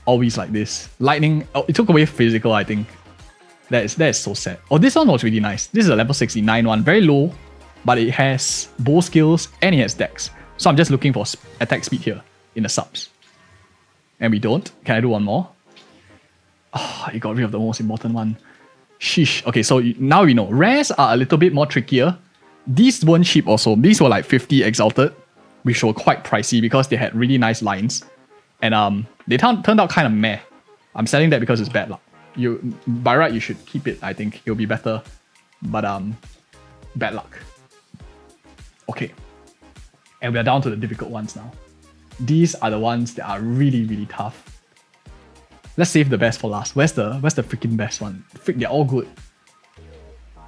Speaker 1: Always like this. Lightning. Oh, it took away physical, I think. That is so sad. Oh, this one was really nice. This is a level 69 one. Very low, but it has bow skills and it has dex. So I'm just looking for attack speed here in the subs. And we don't. Can I do one more? Oh, it got rid of the most important one. Sheesh. Okay, so now we know. Rares are a little bit more trickier. These weren't cheap also. These were like 50 exalted, which were quite pricey because they had really nice lines. And they turned out kind of meh. I'm selling that because it's bad luck. By right, you should keep it, I think. It'll be better. But bad luck. Okay. And we're down to the difficult ones now. These are the ones that are really, really tough. Let's save the best for last. Where's the freaking best one? Frick, they're all good.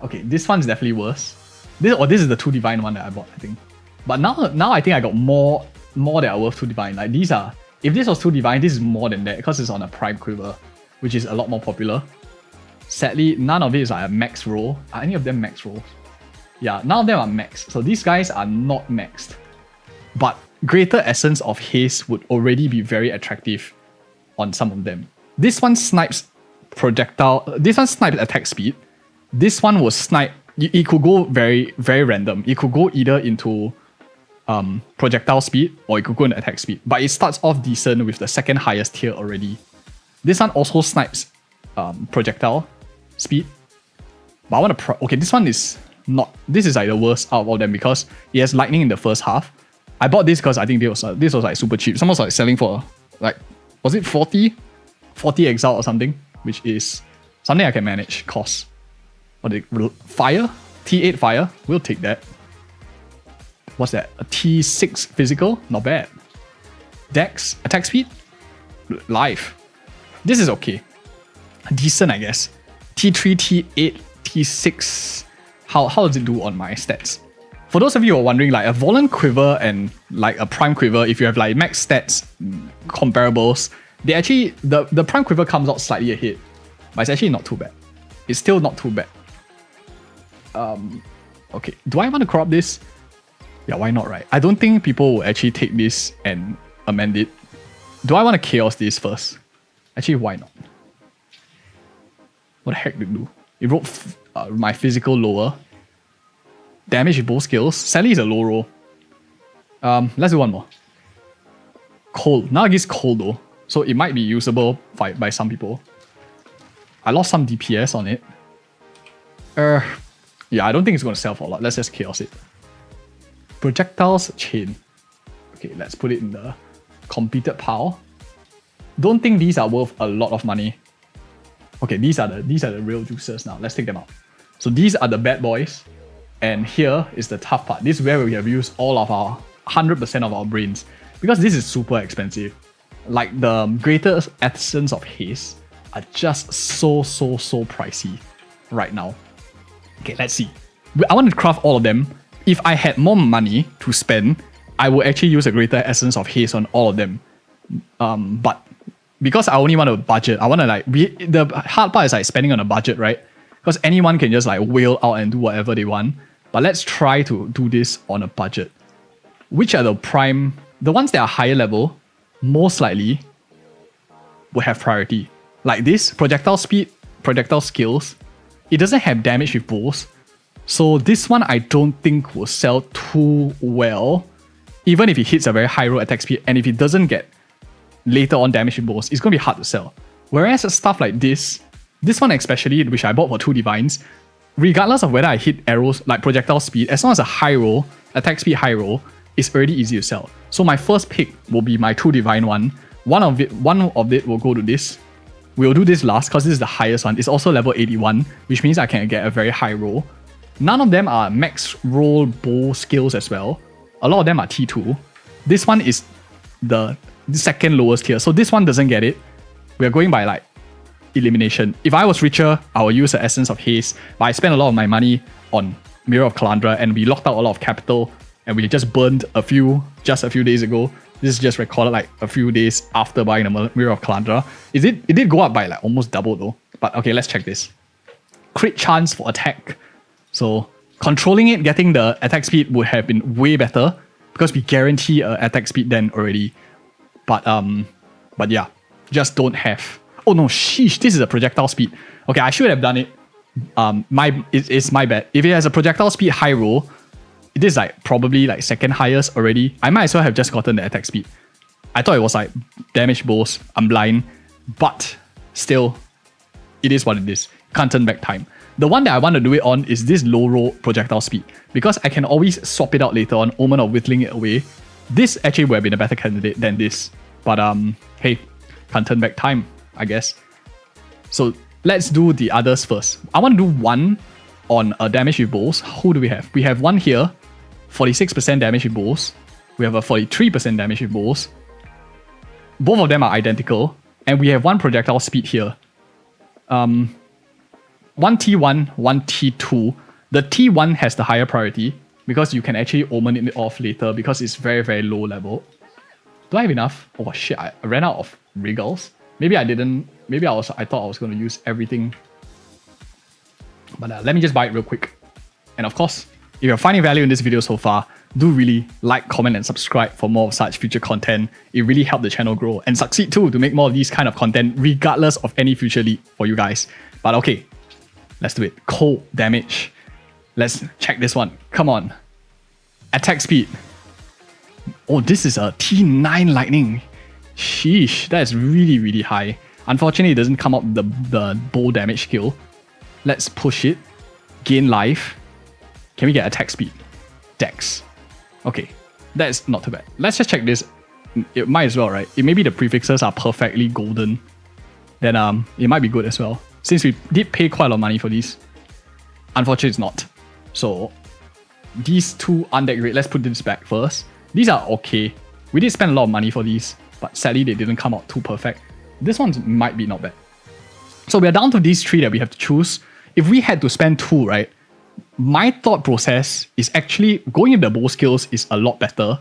Speaker 1: Okay, this one's definitely worse. This is the 2 divine one that I bought, I think. But now I think I got more that are worth 2 divine. Like these are, if this was 2 divine, this is more than that because it's on a prime quiver, which is a lot more popular. Sadly, none of it is like a max roll. Are any of them max rolls? Yeah, none of them are maxed. So these guys are not maxed. But greater essence of haste would already be very attractive on some of them. This one snipes projectile. This one snipes attack speed. This one was snipe. It could go very, very random. It could go either into projectile speed or it could go into attack speed. But it starts off decent with the second highest tier already. This one also snipes projectile speed. But I want to... Okay, this one is not... This is like the worst out of them because it has lightning in the first half. I bought this because I think this was like super cheap. Someone's like selling for like... Was it 40? 40 Exile or something? Which is something I can manage. Cost. What the fire? T8 fire? We'll take that. What's that? A T6 physical? Not bad. Dex? Attack speed? Life. This is okay. Decent, I guess. T3, T8, T6. How does it do on my stats? For those of you who are wondering, like a Volant Quiver and like a Prime Quiver, if you have like max stats comparables, they actually, the Prime Quiver comes out slightly ahead. But it's actually not too bad. It's still not too bad. Okay, do I want to crop this? Yeah, why not, right? I don't think people will actually take this and amend it. Do I want to chaos this first? Actually, why not? What the heck did it do? It wrote my physical lower. Damage with both skills. Sadly, it's a low roll. Let's do one more. Cold. Now it gives cold though. So it might be usable by some people. I lost some DPS on it. Yeah, I don't think it's going to sell for a lot. Let's just chaos it. Projectiles chain. Okay, let's put it in the completed pile. Don't think these are worth a lot of money. Okay, these are the real juicers now. Let's take them out. So these are the bad boys. And here is the tough part. This is where we have used all of our 100% of our brains. Because this is super expensive. Like the greater essence of haste are just so pricey right now. Okay, let's see. I want to craft all of them. If I had more money to spend, I would actually use a greater essence of haste on all of them. But because I only want a budget, I want to like... the hard part is like spending on a budget, right? Because anyone can just like whale out and do whatever they want. But let's try to do this on a budget. Which are the prime... The ones that are higher level, most likely, will have priority. Like this, projectile speed, projectile skills. It doesn't have damage with bows. So this one I don't think will sell too well. Even if it hits a very high roll attack speed, and if it doesn't get later on damage with bows, it's going to be hard to sell. Whereas stuff like this one especially, which I bought for 2 divines, regardless of whether I hit arrows like projectile speed, as long as a high roll, attack speed high roll, it's already easy to sell. So my first pick will be my 2 divine one. One of it will go to this. We'll do this last because this is the highest one. It's also level 81, which means I can get a very high roll. None of them are max roll bow skills as well. A lot of them are T2. This one is the second lowest tier. So this one doesn't get it. We're going by like elimination. If I was richer, I would use the Essence of Haste. But I spent a lot of my money on Mirror of Kalandra and we locked out a lot of capital and we just burned just a few days ago. This is just recorded like a few days after buying the Mirror of Kalandra. It did go up by like almost double though. But okay, let's check this. Crit chance for attack. So controlling it, getting the attack speed would have been way better because we guarantee attack speed then already. But yeah, just don't have. Oh no, sheesh, this is a projectile speed. Okay, I should have done it. It's my bad. If it has a projectile speed high roll, it is like probably like second highest already. I might as well have just gotten the attack speed. I thought it was like damage bows. I'm blind, but still, it is what it is. Can't turn back time. The one that I want to do it on is this low roll projectile speed because I can always swap it out later on, Omen of Whittling it away. This actually would have been a better candidate than this, but hey, can't turn back time, I guess. So let's do the others first. I want to do one on damage with bows. Who do we have? We have one here, 46% damage with bows. We have a 43% damage with bows. Both of them are identical, and we have one projectile speed here. One T1, one T2. The T1 has the higher priority because you can actually omen it off later because it's very, very low level. Do I have enough? Oh shit, I ran out of regals. Maybe I didn't. Maybe I thought I was going to use everything. But let me just buy it real quick. And of course, if you're finding value in this video so far, do really like, comment, and subscribe for more of such future content. It really helped the channel grow and succeed too to make more of these kind of content regardless of any future lead for you guys. But okay, Let's do it. Cold damage. Let's check this one. Come on. Attack speed. Oh, this is a T9 lightning. Sheesh, that is really, really high. Unfortunately, it doesn't come up the bow damage skill. Let's push it. Gain life. Can we get attack speed? Dex. Okay, that's not too bad. Let's just check this. It might as well, right? Maybe the prefixes are perfectly golden. Then it might be good as well. Since we did pay quite a lot of money for these. Unfortunately, it's not. So, these two undecked rate, let's put this back first. These are okay. We did spend a lot of money for these, but sadly they didn't come out too perfect. This one might be not bad. So we are down to these three that we have to choose. If we had to spend two, right? My thought process is actually going with the bow skills is a lot better.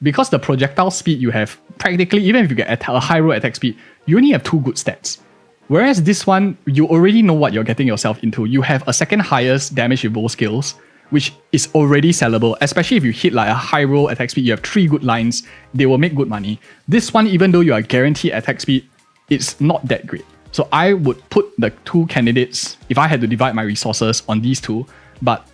Speaker 1: Because the projectile speed you have, practically, even if you get a high roll attack speed, you only have 2 good stats. Whereas this one, you already know what you're getting yourself into. You have a second highest damage with bow skills, which is already sellable, especially if you hit like a high roll attack speed, you have 3 good lines, they will make good money. This one, even though you are guaranteed attack speed, it's not that great. So I would put the 2 candidates, if I had to divide my resources, on these 2. But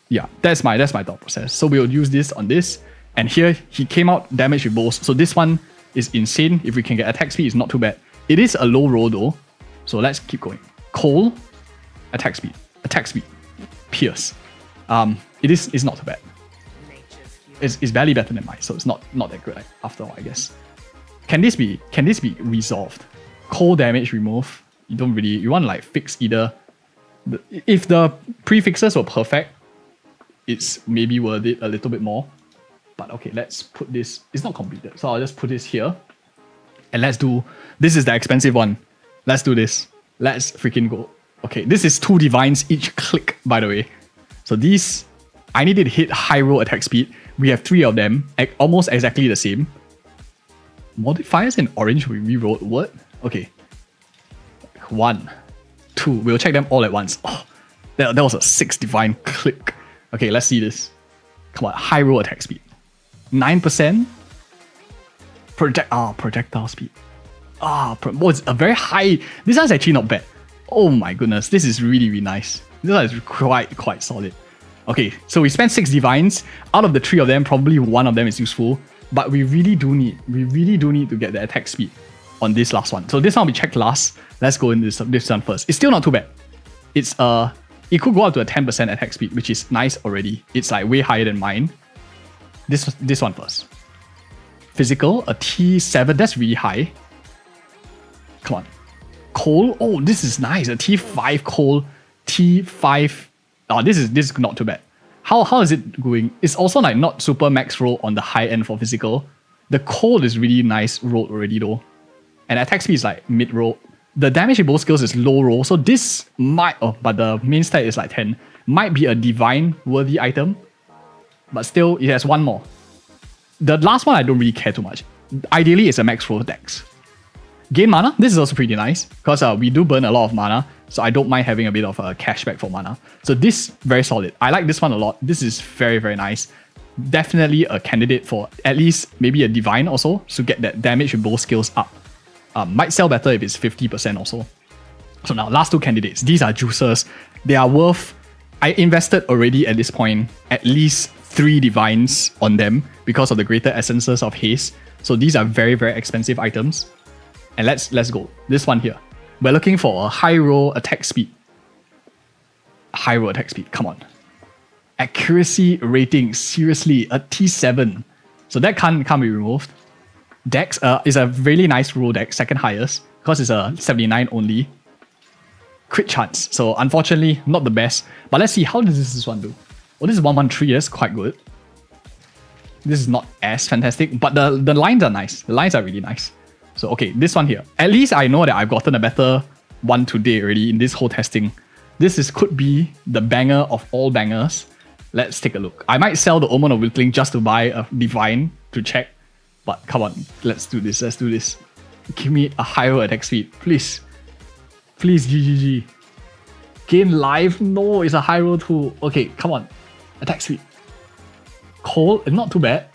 Speaker 1: yeah, that's my thought process. So we'll use this on this. And here, he came out damage with bows. So this one is insane. If we can get attack speed, it's not too bad. It is a low roll though. So let's keep going. Cold, attack speed, pierce. It's not too bad. It's barely better than mine, so it's not that good after all, I guess. Can this be resolved? Cold damage remove. You want to like fix either. If the prefixes were perfect, it's maybe worth it a little bit more. But okay, let's put this. It's not completed, so I'll just put this here. And let's do. This is the expensive one. Let's do this. Let's freaking go. Okay, this is 2 divines each click, by the way. So these, I needed to hit high roll attack speed. We have 3 of them, almost exactly the same. Modifiers in orange, we rewrote what? Okay. 1, 2. We'll check them all at once. Oh, that was a 6 divine click. Okay, let's see this. Come on, high roll attack speed. 9%. Projectile speed. It's a very high. This one's actually not bad. Oh my goodness, this is really, really nice. This one is quite solid. Okay, so we spent 6 divines. Out of the 3 of them, probably 1 of them is useful. But we really do need to get the attack speed on this last one. So this one we checked last. Let's go in this one first. It's still not too bad. It could go up to a 10% attack speed, which is nice already. It's like way higher than mine. This one first. Physical, a T7, that's really high. Come on. Cold, oh, this is nice. A T5 cold, T5. Oh, this is not too bad. How is it going? It's also like not super max roll on the high end for physical. The cold is really nice rolled already though. And attack speed is like mid roll. The damage in both skills is low roll. So this might, but the main stat is like 10. Might be a divine worthy item. But still, it has 1 more. The last one I don't really care too much. Ideally, it's a max roll dex. Gain mana, this is also pretty nice. Because we do burn a lot of mana. So I don't mind having a bit of a cashback for mana. So this, very solid. I like this one a lot. This is very, very nice. Definitely a candidate for at least maybe a divine also. To get that damage with both skills up. Might sell better if it's 50% also. So now, last 2 candidates. These are juicers. They are worth... I invested already at this point at least 3 divines on them because of the greater essences of haste. So these are very, very expensive items. And let's go. This one here. We're looking for a high roll attack speed. High roll attack speed, come on. Accuracy rating, seriously, a T7. So that can't be removed. Dex is a really nice roll dex, second highest, because it's a 79 only. Crit chance, so unfortunately, not the best. But let's see, how does this one do? Well, this is 113, that's quite good. This is not as fantastic, but the lines are nice. The lines are really nice. So okay, this one here. At least I know that I've gotten a better one today already in this whole testing. This could be the banger of all bangers. Let's take a look. I might sell the Omen of Whittling just to buy a divine to check. But come on, let's do this. Give me a higher attack speed, please. Please, GGG. Gain life? No, it's a high roll too. Okay, come on. Attack speed. Cold, not too bad.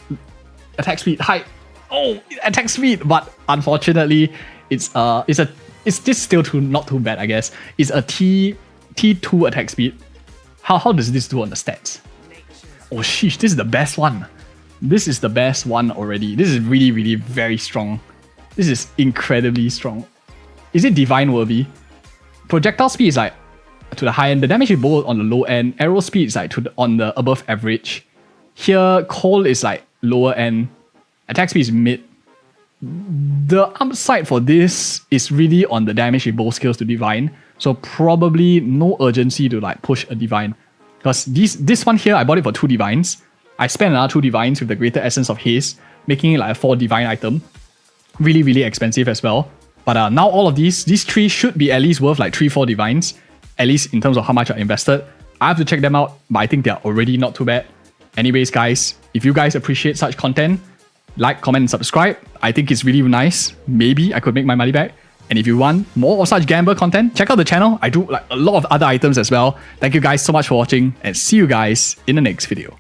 Speaker 1: Attack speed, high. Oh, attack speed, but unfortunately, it's still not too bad, I guess. It's a 82 attack speed. How does this do on the stats? Oh sheesh, this is the best one. This is the best one already. This is really, really very strong. This is incredibly strong. Is it divine worthy? Projectile speed is like to the high end. The damage is both on the low end. Arrow speed is like on the above average. Here, cold is like lower end. Attack speed is mid. The upside for this is really on the damage with both skills to divine. So probably no urgency to like push a divine. Because this one here, I bought it for 2 divines. I spent another 2 divines with the greater essence of haste, making it like a 4 divine item. Really, really expensive as well. But now all of these 3 should be at least worth like 3-4 divines. At least in terms of how much I invested. I have to check them out, but I think they're already not too bad. Anyways guys, if you guys appreciate such content, like, comment and subscribe. I think it's really nice. Maybe I could make my money back. And if you want more of such gambler content, check out the channel. I do like a lot of other items as well. Thank you guys so much for watching and see you guys in the next video.